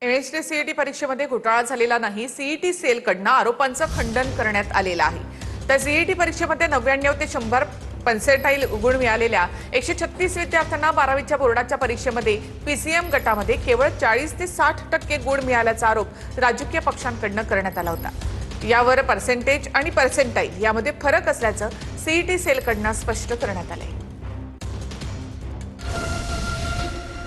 MST CET परीक्षेमध्ये घोटाळा झालेला नाही. सीईटी सेलकडनं आरोपांचं खंडन करण्यात आलेलं आहे. तर सीईटी परीक्षेमध्ये 99 ते 100 पर्सेंटाईल गुण मिळालेल्या 136 विद्यार्थ्यांना 12वीच्या बोर्डाच्या परीक्षेमध्ये पीसीएम गटामध्ये केवळ 40 ते 60% गुण मिळाल्याचा आरोप राजकीय पक्षांकडनं करण्यात आला होता. यावर पर्सेंटेज आणि पर्सेंटाईल यामध्ये फरक असल्याचं सीईटी सेलकडनं स्पष्ट करण्यात आलंय.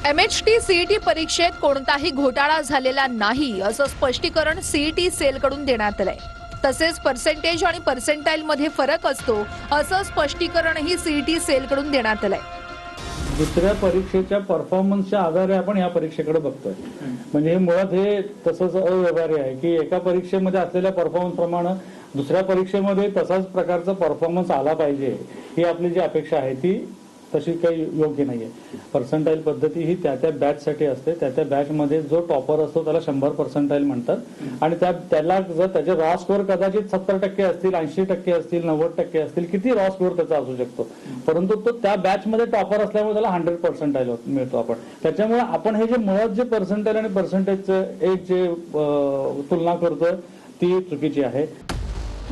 एमएचटी सीईटी परीक्षेत कोणताही घोटाळा झालेला नाही असं स्पष्टीकरण सीईटी सेलकडून देण्यात आलंय. तसेच पर्सेंटेज आणि पर्सेंटाईल मध्ये फरक असतो असं स्पष्टीकरणही सीईटी सेलकडून देण्यात आलंय. दुसऱ्या परीक्षेच्या परफॉर्मन्सच्या आधारे आपण या परीक्षेकडे बघतोय. म्हणजे मुळात हे तसंच अव्यवहार्य आहे की एका परीक्षेमध्ये असलेल्या परफॉर्मन्स प्रमाणे दुसऱ्या परीक्षेमध्ये तसाच प्रकारचा परफॉर्मन्स आला पाहिजे ही आपली जी अपेक्षा आहे ती तशी काही योग्य नाहीये. पर्सेंटाईल पद्धती ही त्या बॅचसाठी असते. त्या बॅचमध्ये जो टॉपर असतो त्याला 100 पर्सेंटाईल म्हणतात आणि त्याला जर त्याचे रॉ स्कोअर कदाचित 70% असतील, 80% असतील, 90% असतील, किती रॉ स्कोअर त्याचा असू शकतो, परंतु तो त्या बॅचमध्ये टॉपर असल्यामुळे त्याला 100 पर्सेंटाईल मिळतो आपण. त्याच्यामुळे आपण हे जे मुळात जे पर्सेंटाईल आणि पर्सेंटेजचं एक जे तुलना करतो ती चुकीची आहे.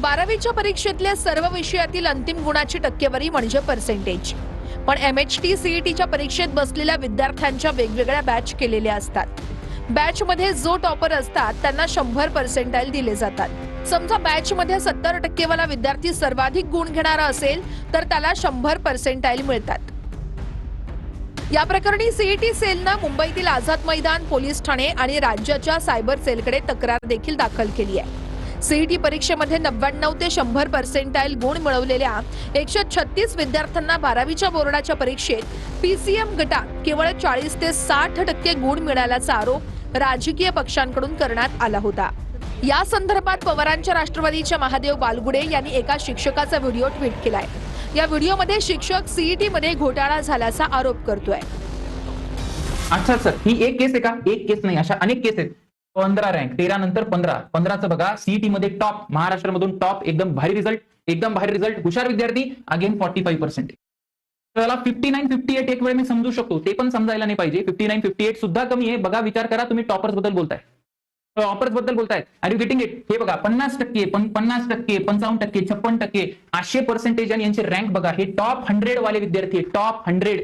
12वीच्या परीक्षेतल्या सर्व विषयातील अंतिम गुणाची टक्केवारी म्हणजे पर्सेंटेज. पण एमएचटी सीईटीच्या परीक्षेत बसलेल्या विद्यार्थ्यांच्या वेगवेगळ्या बॅच केलेल्या असतात. बॅचमध्ये जो टॉपर असतात त्यांना 100 पर्सेंटाईल दिले जातात. समजा बॅचमध्ये 70% वाला विद्यार्थी सर्वाधिक गुण घेणारा असेल तर त्याला 100 पर्सेंटाईल मिळतात. या प्रकरणी सीईटी सेलनं मुंबईतील आझाद मैदान पोलीस ठाणे आणि राज्याच्या सायबर सेलकडे तक्रार देखील दाखल केली आहे. सीईटी परीक्षेमध्ये 99 ते 100 पर्सेंटाईल गुण मिळवलेल्या 136 विद्यार्थ्यांना 12वीच्या बोर्डाच्या परीक्षेत पीसीएम गटात केवळ 40 ते 60% गुण मिळाल्याचा आरोप राजकीय पक्षांकडून करण्यात आला होता. या संदर्भात पवारांच्या राष्ट्रवादीच्या महादेव बालगुडे यांनी एका शिक्षकाचा व्हिडिओ ट्विट केलाय. या व्हिडिओमध्ये शिक्षक सीईटी मध्ये घोटाळा झाल्याचा आरोप करतोय. अच्छा सर, ही एक केस आहे का? एक केस नाही, अशा अनेक केस आहेत. 15 रँक, 13 नंतर 15चं बघा, सीईटी मध्ये टॉप, महाराष्ट्रामधून टॉप, एकदम भारी रिझल्ट, हुशार विद्यार्थी, अगेन 45%. त्याला 59-58 एक वेळ मी समजू शकतो, ते पण समजायला नाही पाहिजे. 59-58 सुद्धा कमी आहे. बघा, विचार करा, तुम्ही टॉपर्स बद्दल बोलताय, आर यू गेटिंग इट? हे बघा, 50%, 50%, 55%, 56%, 800 पर्सेंटेज आणि यांचे रँक बघा. हे टॉप 100 वाले विद्यार्थी, टॉप 100.